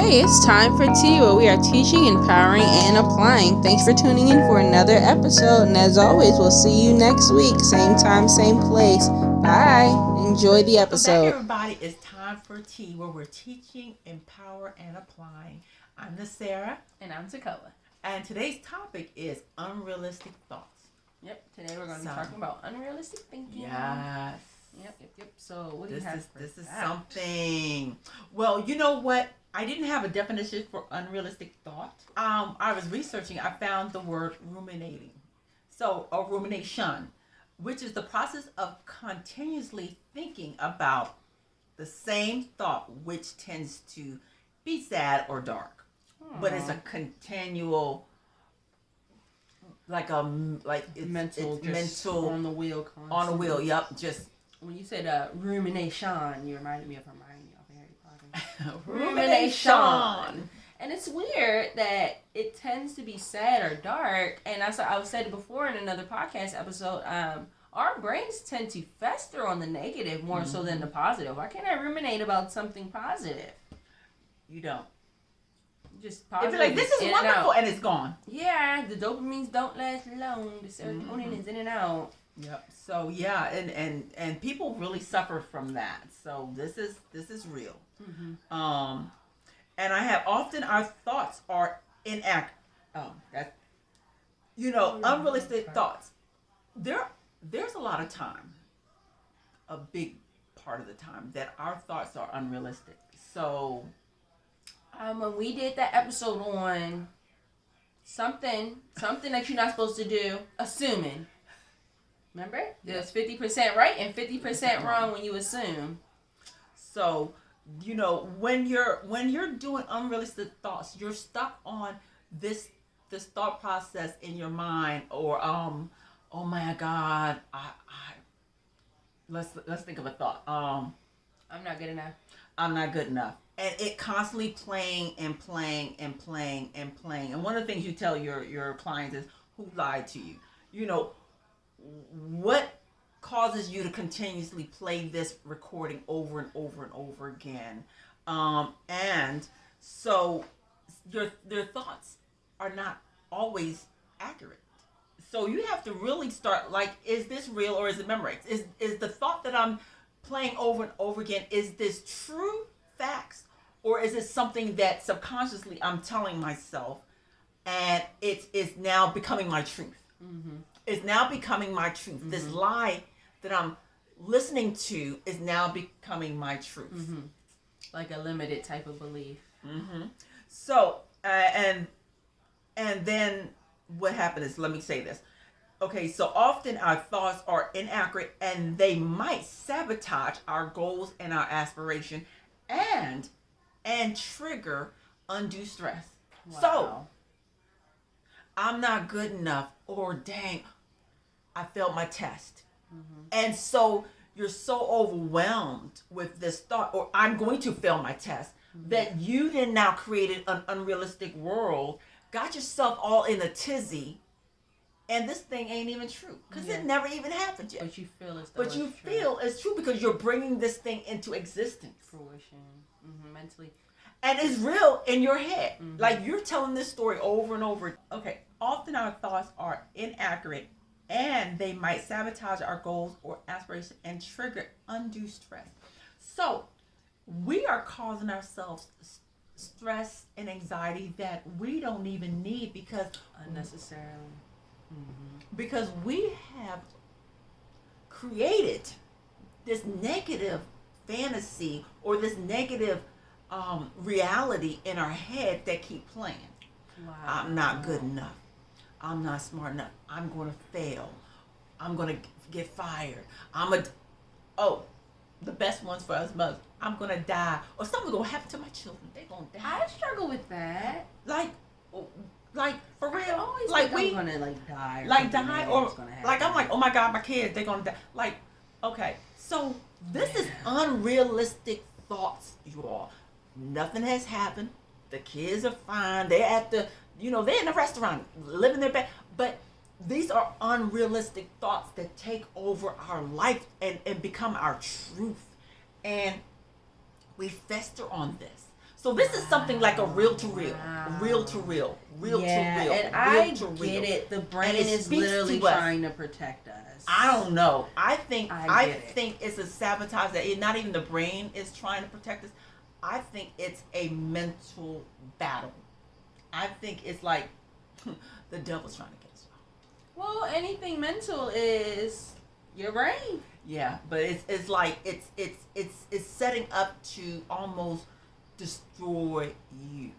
Hey, it's time for T, where we are teaching, empowering, and applying. Thanks for tuning in for another episode, and as always, we'll see you next week, same time, same place. Bye. Enjoy the episode. Welcome back, everybody. It's time for T, where we're teaching, empower, and applying. I'm Sarah. And I'm Tacoa. And today's topic is unrealistic thoughts. Yep, today we're going to be talking about unrealistic thinking. Yes. Yep. So, what do you have for This is that? something. Well, you know what? I didn't have a definition for unrealistic thought. I was researching. I found the word ruminating. Or rumination, which is the process of continuously thinking about the same thought, which tends to be sad or dark. But it's a continual, it's mental on the wheel. Constantly. On the wheel. Yep. Just when you said rumination, you reminded me of Hermione of Harry Potter. rumination. And it's weird that it tends to be sad or dark. And I said it before in another podcast episode. Our brains tend to fester on the negative more so than the positive. Why can't I ruminate about something positive? You don't. Just positive. It'd be like, this is wonderful, and it's gone. Yeah, the dopamines don't last long. The serotonin is in and out. Yep. So yeah, and people really suffer from that. So this is real. Mm-hmm. And I have often our thoughts are inaccurate. Unrealistic thoughts. There's a lot of time, a big part of the time, that our thoughts are unrealistic. So when we did that episode on something that you're not supposed to do, assuming. Remember? There's 50% right and 50% wrong when you assume. So, when you're doing unrealistic thoughts, you're stuck on this thought process in your mind, or oh my God, let's think of a thought. I'm not good enough. I'm not good enough. And it constantly playing and playing and playing and playing. And one of the things you tell your clients is, who lied to you? What causes you to continuously play this recording over and over and over again? And so your thoughts are not always accurate. So you have to really start, is this real or is it memorized? Is the thought that I'm playing over and over again, is this true facts, or is it something that subconsciously I'm telling myself, and it's now becoming my truth? Mm-hmm. It's now becoming my truth. Mm-hmm. This lie that I'm listening to is now becoming my truth. Mm-hmm. Like a limited type of belief. Mm-hmm. So, and then what happened is, let me say this. Okay, so often our thoughts are inaccurate, and they might sabotage our goals and our aspiration, and trigger undue stress. Wow. So, I'm not good enough, or dang, I failed my test. Mm-hmm. And so you're so overwhelmed with this thought, or I'm going to fail my test, that you then now created an unrealistic world, got yourself all in a tizzy, and this thing ain't even true, because it never even happened yet. But you feel it's true. But you feel it's true because you're bringing this thing into existence. Fruition. Mm-hmm. Mentally. And it's real in your head. Mm-hmm. Like, you're telling this story over and over. Okay, often our thoughts are inaccurate, and they might sabotage our goals or aspirations and trigger undue stress. So we are causing ourselves stress and anxiety that we don't even need, because unnecessarily. Mm-hmm. Because we have created this negative fantasy, or this negative reality in our head that keep playing. Wow. I'm not good enough. I'm not smart enough. I'm going to fail. I'm going to get fired. The best ones for us mothers. I'm going to die, or something's going to happen to my children. They're going to die. I struggle with that. Like for real. I always like think I'm gonna die. Or I'm like, oh my God, my kids, they're gonna die. Okay, so this is unrealistic thoughts, you all. Nothing has happened. The kids are fine. They're at they're in the restaurant, living their best. But these are unrealistic thoughts that take over our life and become our truth. And we fester on this. So this is something like a real to real, Wow. real to real, real Yeah, to real, and real I to get real. it. The brain it is speaks literally to us. trying to protect us. I don't know. I think I get it. think it's a sabotage that not even the brain is trying to protect us. I think it's a mental battle. I think it's like the devil's trying to get us. Well, anything mental is your brain. Yeah, but it's like it's setting up to almost destroy you.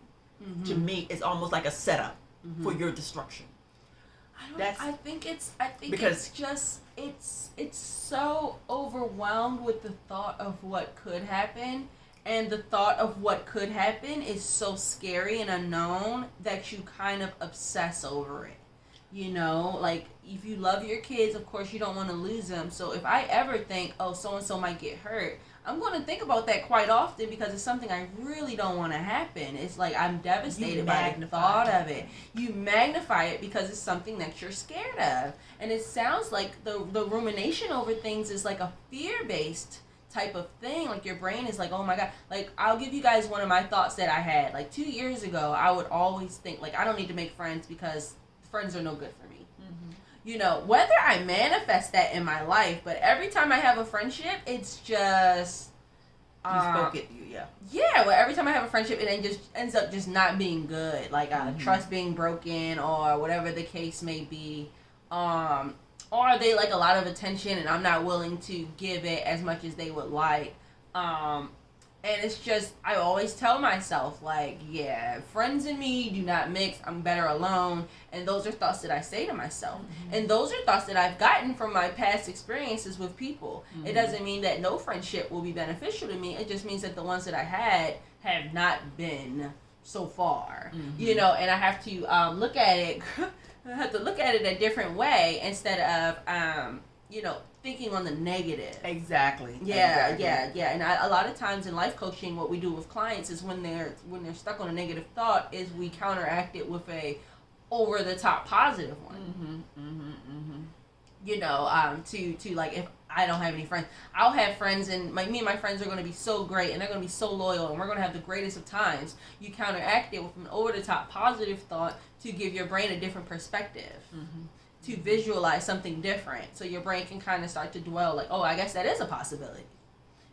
Mm-hmm. To me, it's almost like a setup Mm-hmm. for your destruction. I think because it's just it's so overwhelmed with the thought of what could happen, and the thought of what could happen is so scary and unknown that you kind of obsess over it. You know, like if you love your kids, of course you don't want to lose them. So if I ever think, oh, so and so might get hurt, I'm going to think about that quite often because it's something I really don't want to happen. It's like I'm devastated by the thought of it. You magnify it because it's something that you're scared of. And it sounds like the rumination over things is like a fear-based type of thing. Like your brain is like, oh my God. Like I'll give you guys one of my thoughts that I had. Like 2 years ago, I would always think like I don't need to make friends because friends are no good for me. Mm-hmm. You know, whether I manifest that in my life, but every time I have a friendship, it's just you spoke it, yeah. Yeah, well, every time I have a friendship, it just ends up just not being good. Like trust being broken, or whatever the case may be. Or they like a lot of attention, and I'm not willing to give it as much as they would like. And it's just, I always tell myself, like, yeah, friends and me do not mix. I'm better alone. And those are thoughts that I say to myself. Mm-hmm. And those are thoughts that I've gotten from my past experiences with people. Mm-hmm. It doesn't mean that no friendship will be beneficial to me. It just means that the ones that I had have not been so far. Mm-hmm. You know, and I have to look at it. I have to look at it a different way instead of, you know, thinking on the negative. Exactly. Yeah. And a lot of times in life coaching, what we do with clients is when they're stuck on a negative thought, is we counteract it with a over the top positive one. You know, to like, if I don't have any friends, I'll have friends, and me and my friends are going to be so great, and they're going to be so loyal, and we're going to have the greatest of times. You counteract it with an over the top positive thought to give your brain a different perspective. To visualize something different, so your brain can kind of start to dwell like, oh, I guess that is a possibility,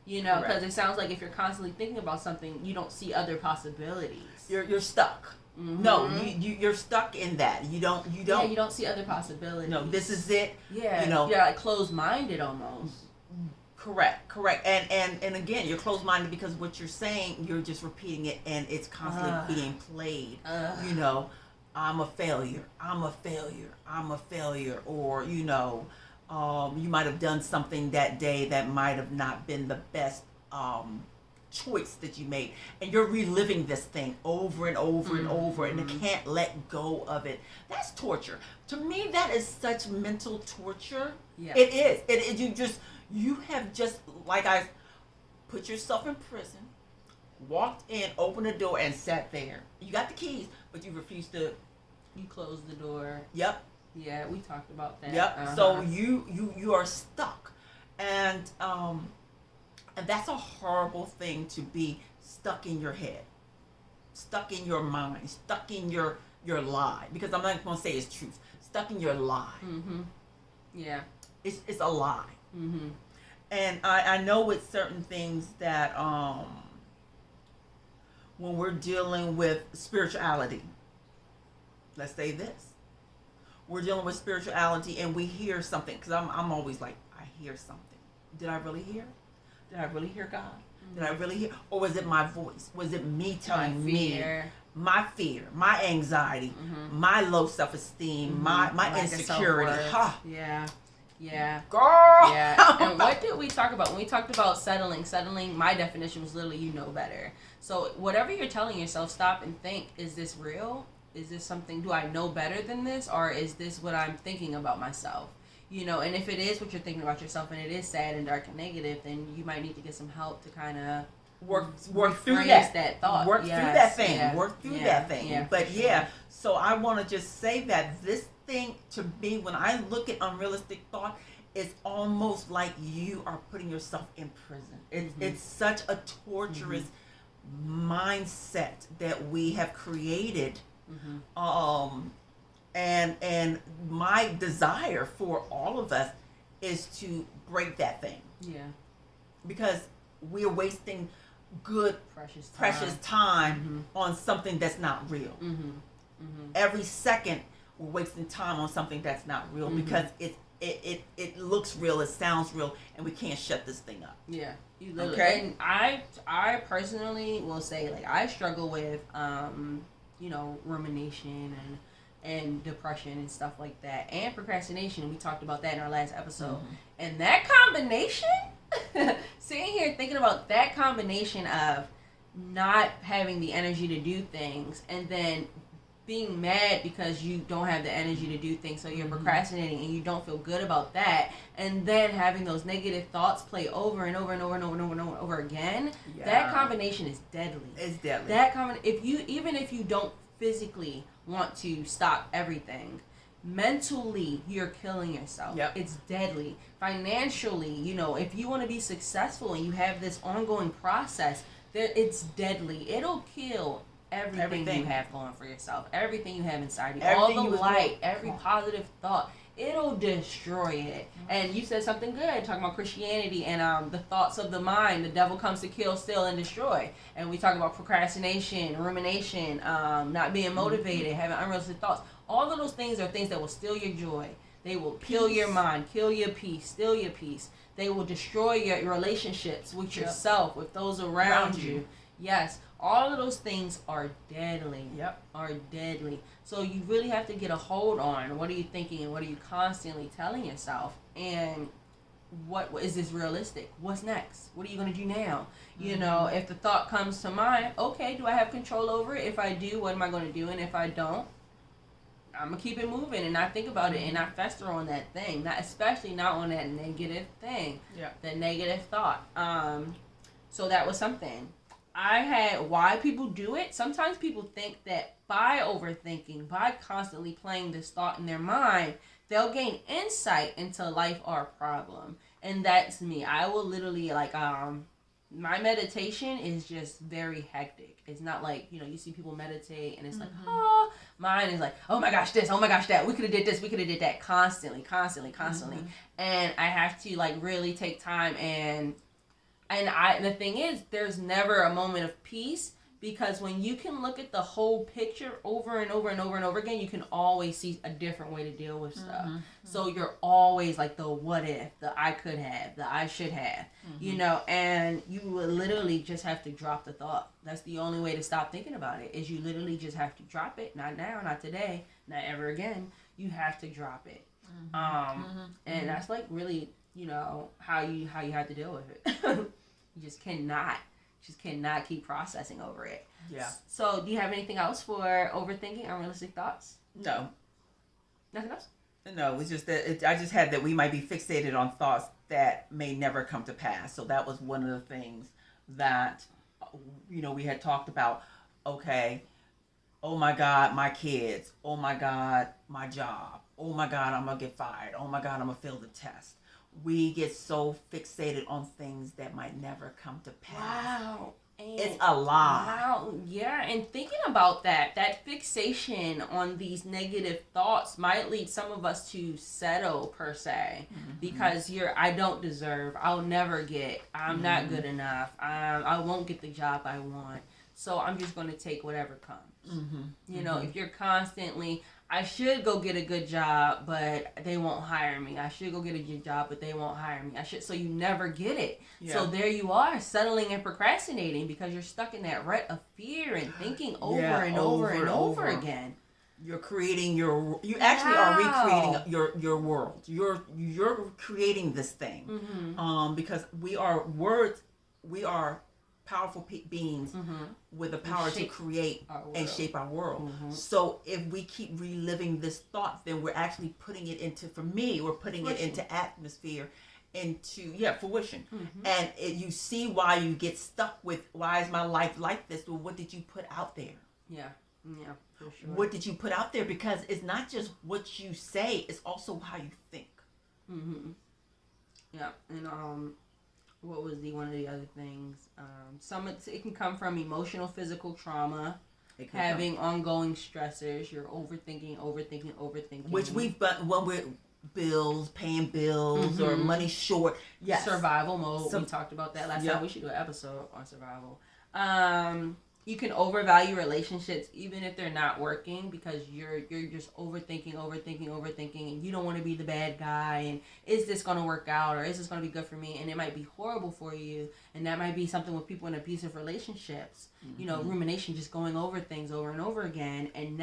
you know, because it sounds like if you're constantly thinking about something, you don't see other possibilities. You're stuck. Mm-hmm. No, you're stuck in that. You don't. Yeah, you don't see other possibilities. No, this is it. Yeah, you know, you're like closed-minded almost. Correct. And again, you're closed-minded because what you're saying, you're just repeating it, and it's constantly being played. You know. I'm a failure, or, you know, you might have done something that day that might have not been the best choice that you made, and you're reliving this thing over and over and over, and you can't let go of it. That's torture. To me, that is such mental torture. Yeah. It is. You have just, like I put yourself in prison, walked in, opened the door, and sat there. You got the keys, but you refused to. You closed the door. Yep. Yeah, we talked about that. Yep. So you are stuck, and that's a horrible thing, to be stuck in your head, stuck in your mind, stuck in your lie. Because I'm not going to say it's truth. Stuck in your lie. Yeah. It's a lie. And I know with certain things that when we're dealing with spirituality. Let's say this. We're dealing with spirituality, and we hear something, because I'm always like, I hear something. Did I really hear? Did I really hear God? Did I really hear? Or was it my voice? Was it me telling me? My fear, my anxiety, my low self-esteem, my insecurity. Yeah. Girl! Yeah. And what did we talk about? When we talked about settling, my definition was literally, you know better. So whatever you're telling yourself, stop and think, is this real? Is this something, do I know better than this? Or is this what I'm thinking about myself? You know, and if it is what you're thinking about yourself, and it is sad and dark and negative, then you might need to get some help to kind of work through that thought. Work through that thing. Yeah. Work through that thing. Yeah, but so I want to just say that this thing, to me, when I look at unrealistic thought, it's almost like you are putting yourself in prison. It's such a torturous mindset that we have created. Mm-hmm. And my desire for all of us is to break that thing. Yeah. Because we're wasting good precious time on something that's not real. Every second we're wasting time on something that's not real because it looks real, it sounds real, and we can't shut this thing up. Yeah. You literally, okay. And I personally will say, like, I struggle with rumination and depression and stuff like that, and procrastination. We talked about that in our last episode. And that combination, sitting here thinking about that combination of not having the energy to do things and then being mad because you don't have the energy to do things, so you're procrastinating and you don't feel good about that, and then having those negative thoughts play over and over and over and over and over and over again, that combination is deadly. It's deadly. Even if you don't physically want to stop everything, mentally you're killing yourself. It's deadly. Financially, if you want to be successful and you have this ongoing process, it's deadly. It'll kill everything you have going for yourself, everything you have inside you, everything, all the light, every positive thought. It'll destroy it. And you said something good, talking about Christianity and the thoughts of the mind. The devil comes to kill, steal, and destroy. And we talk about procrastination, rumination, not being motivated, having unrealistic thoughts. All of those things are things that will steal your joy. They will kill your mind, kill your peace, steal your peace. They will destroy your relationships with yourself, with those around you. Yes, all of those things are deadly. Are deadly. So you really have to get a hold on what are you thinking and what are you constantly telling yourself, and what is this realistic? What's next? What are you going to do now? If the thought comes to mind, okay, do I have control over it? If I do, what am I going to do? And if I don't, I'm going to keep it moving and not think about it and not fester on that thing, especially not on that negative thing, the negative thought. So that was something. I had why people do it. Sometimes people think that by overthinking, by constantly playing this thought in their mind, they'll gain insight into life or problem. And that's me. I will literally, my meditation is just very hectic. It's not like, you see people meditate and it's like, oh, mine is like, oh my gosh, this, oh my gosh, that. We could have did this, we could have did that constantly. And I have to, really take time and the thing is, there's never a moment of peace, because when you can look at the whole picture over and over and over and over again, you can always see a different way to deal with stuff. So you're always like the what if, the I could have, the I should have, and you will literally just have to drop the thought. That's the only way to stop thinking about it, is you literally just have to drop it. Not now, not today, not ever again. You have to drop it. And that's really, how you have to deal with it. You just cannot keep processing over it. So do you have anything else for overthinking, unrealistic thoughts? No. Nothing else? No, it's just that I just had that we might be fixated on thoughts that may never come to pass. So that was one of the things that, we had talked about. Okay, oh my God, my kids. Oh my God, my job. Oh my God, I'm going to get fired. Oh my God, I'm going to fail the test. We get so fixated on things that might never come to pass. Wow. And it's a lie. Wow. Yeah. And thinking about that fixation on these negative thoughts might lead some of us to settle, per se, because I don't deserve, I'll never get, I'm not good enough, I won't get the job I want, so I'm just going to take whatever comes. If you're constantly, I should go get a good job, but they won't hire me. I should go get a good job, but they won't hire me. So you never get it. So there you are, settling and procrastinating because you're stuck in that rut of fear and thinking over and over again. You're creating you actually are recreating your world. You're creating this thing. Because we are powerful beings with the power to create and shape our world. So if we keep reliving this thought, then we're actually putting it into, for me, we're putting fruition. It into atmosphere, into fruition. And you see why you get stuck with, why is my life like this? Well, what did you put out there? Yeah, for sure. What did you put out there? Because it's not just what you say, it's also how you think. Yeah, and What was one of the other things? It can come from emotional, physical trauma, having ongoing stressors. You're overthinking. Which we've done when we're paying bills or money short. Yes. Survival mode. We talked about that last time. We should do an episode on survival. You can overvalue relationships even if they're not working because you're just overthinking, and you don't want to be the bad guy, and is this going to work out, or is this going to be good for me? And it might be horrible for you, and that might be something with people in abusive relationships. Rumination, just going over things over and over again, and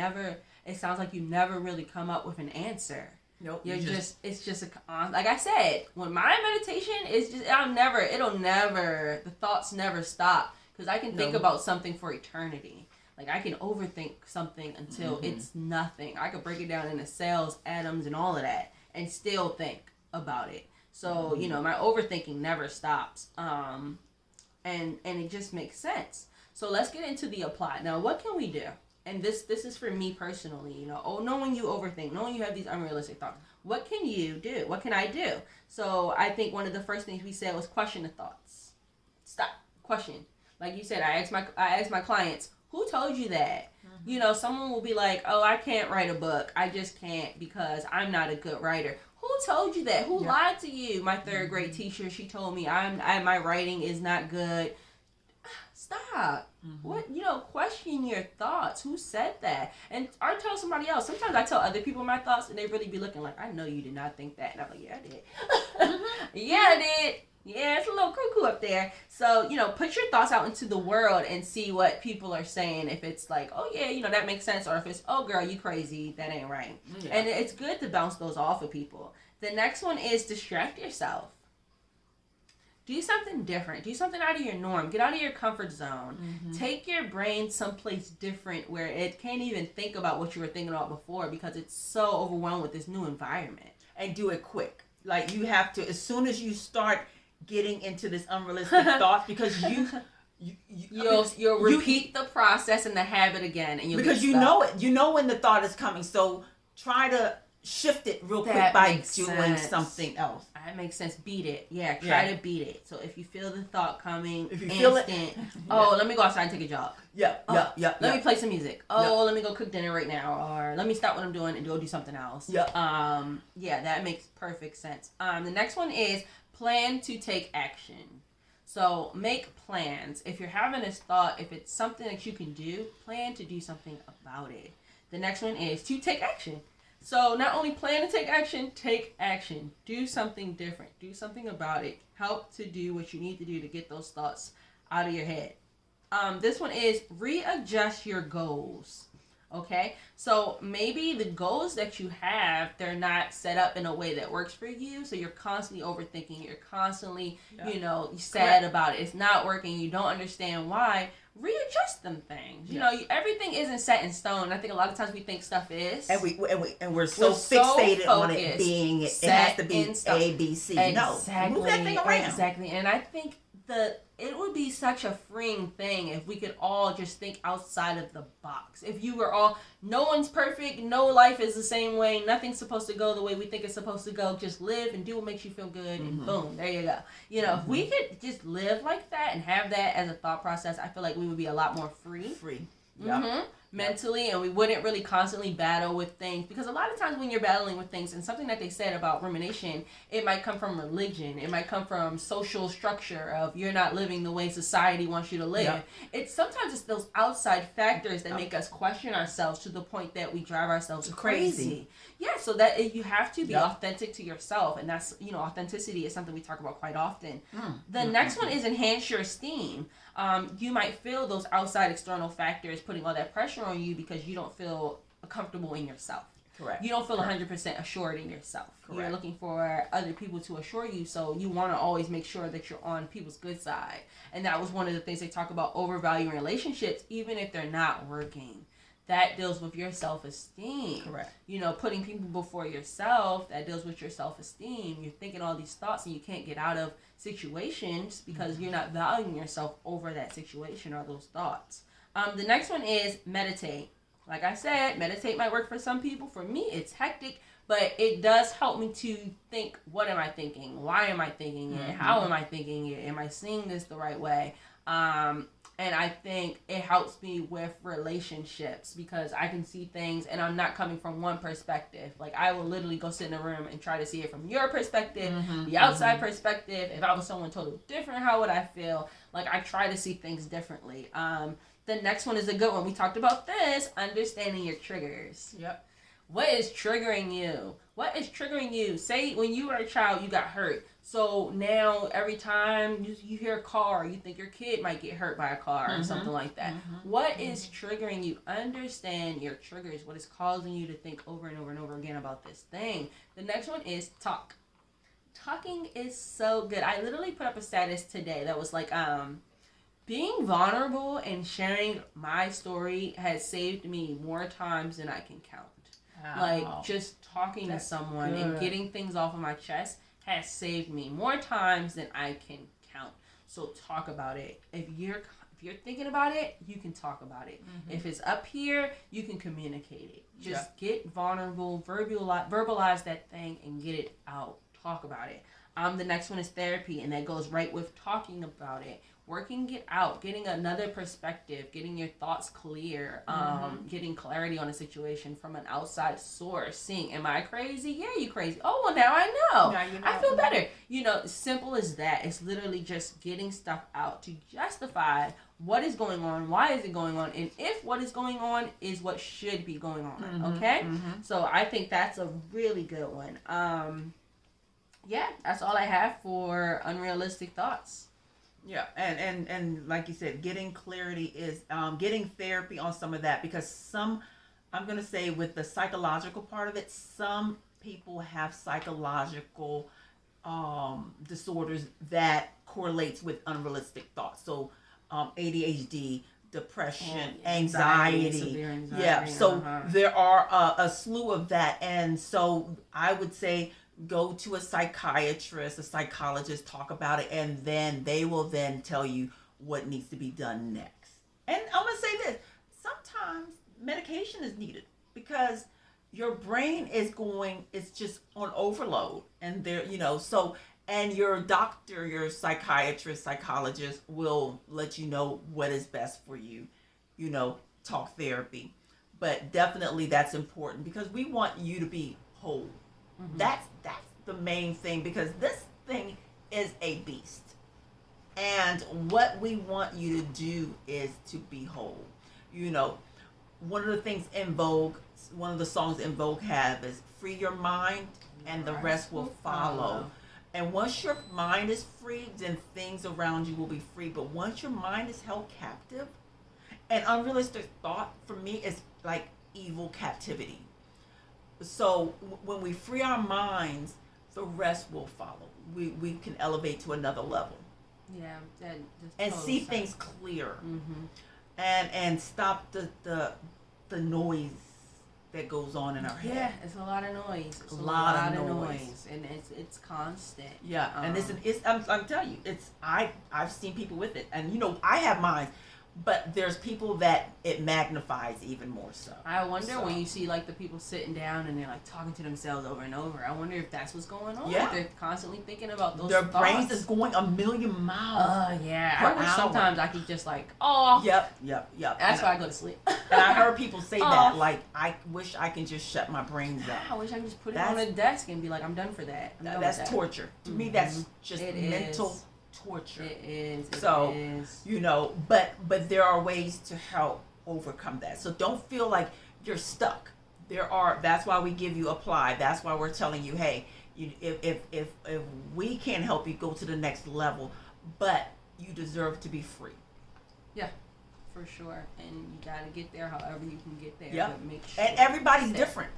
it sounds like you never really come up with an answer. Nope. It's just like I said, when my meditation is just, the thoughts never stop. Because I can think about something for eternity. Like, I can overthink something until it's nothing. I could break it down into cells, atoms, and all of that, and still think about it. So, my overthinking never stops. And it just makes sense. So let's get into the apply. Now, what can we do? And this is for me personally, knowing you overthink, knowing you have these unrealistic thoughts. What can you do? What can I do? So I think one of the first things we said was question the thoughts. Stop. Question. Like you said, I ask my clients, who told you that? Someone will be like, oh, I can't write a book. I just can't because I'm not a good writer. Who told you that? Who lied to you? My third grade teacher, she told me my writing is not good. Stop. What, question your thoughts. Who said that? And or tell somebody else. Sometimes I tell other people my thoughts and they really be looking like, I know you did not think that. And I'm like, yeah, I did. Yeah, I did. Yeah, it's a little cuckoo up there. So, put your thoughts out into the world and see what people are saying. If it's like, oh, yeah, that makes sense. Or if it's, oh, girl, you crazy. That ain't right. Yeah. And it's good to bounce those off of people. The next one is distract yourself. Do something different. Do something out of your norm. Get out of your comfort zone. Take your brain someplace different where it can't even think about what you were thinking about before because it's so overwhelmed with this new environment. And do it quick. Like, you have to, as soon as you start getting into this unrealistic thought, because you'll repeat the process and the habit again, and because you know when the thought is coming. So try to shift it real quick by doing something else. That makes sense. Beat it. Yeah, try to beat it. So if you feel the thought coming, if you feel it, let me go outside and take a jog. Let me play some music. Let me go cook dinner right now, or let me stop what I'm doing and go do something else. That makes perfect sense. The next one is plan to take action. So make plans. If you're having this thought, if it's something that you can do, plan to do something about it. The next one is to take action. So not only plan to take action. Do something different. Do something about it. Help to do what you need to do to get those thoughts out of your head. This one is readjust your goals. Okay, so maybe the goals that you have, they're not set up in a way that works for you. So you're constantly overthinking. You're constantly, sad about it. It's not working. You don't understand why. Readjust them things. Everything isn't set in stone. I think a lot of times we think stuff is, and we're so fixated on it being. It has to be A, B, C. Exactly. No, move that thing around. Exactly, and I think it would be such a freeing thing if we could all just think outside of the box. If you were all, no one's perfect, no life is the same way, nothing's supposed to go the way we think it's supposed to go, just live and do what makes you feel good, and boom, there you go. If we could just live like that and have that as a thought process, I feel like we would be a lot more free. Mentally, and we wouldn't really constantly battle with things, because a lot of times when you're battling with things, and something that they said about rumination, it might come from religion, it might come from social structure of you're not living the way society wants you to live. It's those outside factors that make us question ourselves to the point that we drive ourselves crazy. So that you have to be authentic to yourself, and that's authenticity is something we talk about quite often. The next one is enhance your esteem. You might feel those outside external factors putting all that pressure on you because you don't feel comfortable in yourself. Correct. You don't feel 100% assured in yourself. Correct. You're looking for other people to assure you, so you want to always make sure that you're on people's good side. And that was one of the things they talk about, overvaluing relationships, even if they're not working. That deals with your self-esteem. Correct. Putting people before yourself, that deals with your self-esteem. You're thinking all these thoughts and you can't get out of situations because you're not valuing yourself over that situation or those thoughts. The next one is meditate. Like I said, meditate might work for some people. For me, it's hectic. but it does help me to think, what am I thinking? Why am I thinking it? How am I thinking it? Am I seeing this the right way? And I think it helps me with relationships because I can see things and I'm not coming from one perspective. Like, I will literally go sit in a room and try to see it from your perspective, the outside perspective. If I was someone totally different, how would I feel? Like, I try to see things differently. The next one is a good one. We talked about this, understanding your triggers. Yep. What is triggering you? What is triggering you? Say when you were a child, you got hurt. So now every time you hear a car, you think your kid might get hurt by a car or something like that. What is triggering you? Understand your triggers. What is causing you to think over and over and over again about this thing? The next one is talk. Talking is so good. I literally put up a status today that was like, being vulnerable and sharing my story has saved me more times than I can count. Wow. Like, just talking to someone and getting things off of my chest has saved me more times than I can count. So talk about it. If you're thinking about it, you can talk about it. If it's up here, you can communicate it. Just get vulnerable, verbalize that thing and get it out. Talk about it. The next one is therapy, and that goes right with talking about it. Working it out, getting another perspective, getting your thoughts clear, getting clarity on a situation from an outside source, seeing, am I crazy? Yeah, you crazy. Oh, well, now I know. Now you know. I feel better. You know, simple as that. It's literally just getting stuff out to justify what is going on, why is it going on, and if what is going on is what should be going on, okay? So I think that's a really good one. Yeah, that's all I have for Unrealistic Thoughts. Yeah, and like you said, getting clarity is getting therapy on some of that, because I'm going to say with the psychological part of it, some people have psychological disorders that correlates with unrealistic thoughts. So ADHD, depression, anxiety. Yeah, so there are a slew of that. And so I would say go to a psychiatrist, a psychologist, talk about it, and then they will then tell you what needs to be done next. And I'm going to say this, sometimes medication is needed because your brain it's just on overload, and and your doctor, your psychiatrist, psychologist will let you know what is best for you, talk therapy. But definitely that's important because we want you to be whole. That's the main thing, because this thing is a beast. And what we want you to do is to be whole. One of the things in Vogue, one of the songs in Vogue have is free your mind and the rest will follow. And once your mind is free, then things around you will be free. But once your mind is held captive, and unrealistic thought for me is like evil captivity. So when we free our minds, the rest will follow. We can elevate to another level. Yeah, and see things clear, and stop the noise that goes on in our head. Yeah, it's a lot of noise. It's a lot of noise, and it's constant. Yeah, and I'm telling you, I've seen people with it, and I have mine. But there's people that it magnifies even more so. I wonder when you see like the people sitting down and they're like talking to themselves over and over. I wonder if that's what's going on. Yeah. They're constantly thinking about those Their thoughts. brains is going a million miles. Yeah. I wish sometimes I could just like, Yep. That's why I go to sleep. And I heard people say that, like, I wish I can just shut my brains up. I wish I could just put it on a desk and be like, I'm done for that. That's torture. To me, that's just mental torture. It is. But there are ways to help overcome that. So don't feel like you're stuck. That's why we give you apply. That's why we're telling you, hey, if we can't help you, go to the next level, but you deserve to be free. Yeah, for sure. And you got to get there however you can get there. Yeah. But make sure. And everybody's different.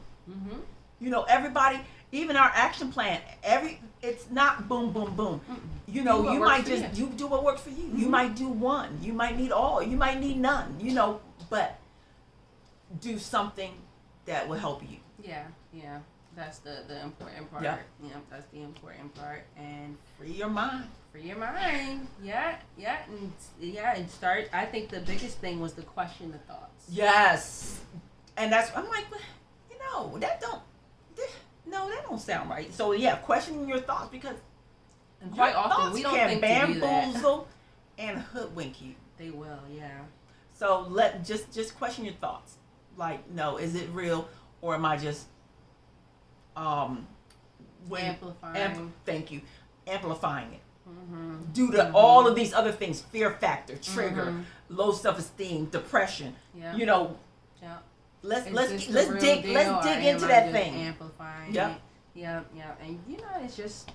Everybody, even our action plan, it's not boom, boom, boom. You might just you do what works for you. You might do one. You might need all. You might need none. But do something that will help you. Yeah. That's the important part. Yeah. That's the important part. And free your mind. Yeah. And start. I think the biggest thing was the question the thoughts. Yes. And I'm like, that don't. no, that don't sound right. So yeah, questioning your thoughts, because And quite your often thoughts we don't can think to do that. bamboozle and hoodwink you. They will, yeah. So just question your thoughts. Like, no, is it real, or am I just Amplifying. thank you, amplifying it Mm-hmm. due to all of these other things: fear factor, trigger, Mm-hmm. low self-esteem, depression. Yeah. You know, Yeah. let's Is let's this the let's real dig deal, let's or dig am into I that just thing. Amplifying. Yep. It? Yeah. And it's just.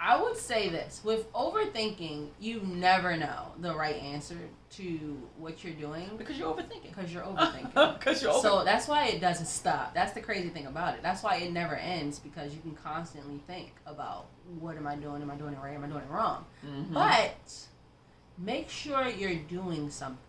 I would say this: with overthinking, you never know the right answer to what you're doing Because you're overthinking. because you're overthinking. Because you're So that's why it doesn't stop. That's the crazy thing about it. That's why it never ends, because you can constantly think about, what am I doing? Am I doing it right? Am I doing it wrong? Mm-hmm. But make sure you're doing something.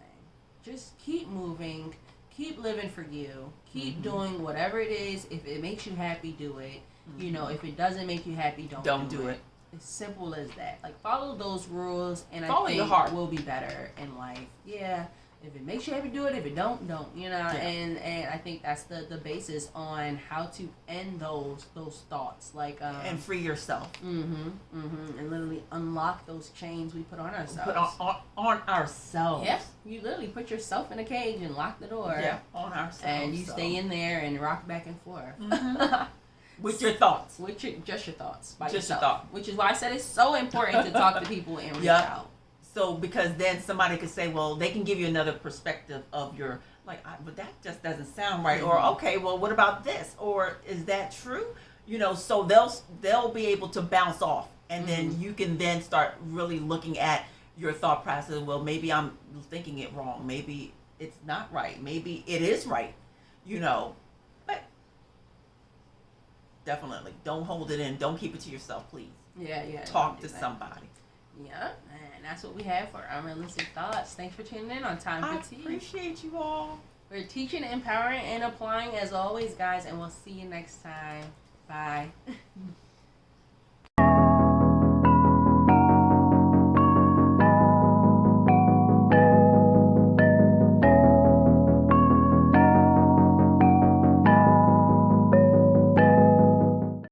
Just keep moving. Keep living for you. Keep doing whatever it is. If it makes you happy, do it. You know, if it doesn't make you happy, don't do it. As simple as that. Like, follow those rules, and Follow I your think heart. we'll be better in life. Yeah. If it makes you happy, do it. If it don't. You know, and I think that's the basis on how to end those thoughts. Like And free yourself. and literally unlock those chains we put on ourselves. Put on ourselves. Yeah. You literally put yourself in a cage and lock the door. Yeah, on ourselves. And you stay in there and rock back and forth. With your thoughts. Just your thoughts. By Just your yourself. thought. Which is why I said it's so important to talk to people and reach Yep. out. So, because then somebody could say, well, they can give you another perspective of your, like, but that just doesn't sound right. Or, okay, well, what about this? Or, is that true? You know, so they'll be able to bounce off. And then you can then start really looking at your thought process. Well, maybe I'm thinking it wrong. Maybe it's not right. Maybe it is right. You know, but definitely don't hold it in. Don't keep it to yourself, please. Yeah. Talk to somebody. Yeah, and that's what we have for Unrealistic Thoughts. Thanks for tuning in on Time I for Tea. appreciate you all. We're teaching, empowering, and applying as always, guys, and we'll see you next time. Bye.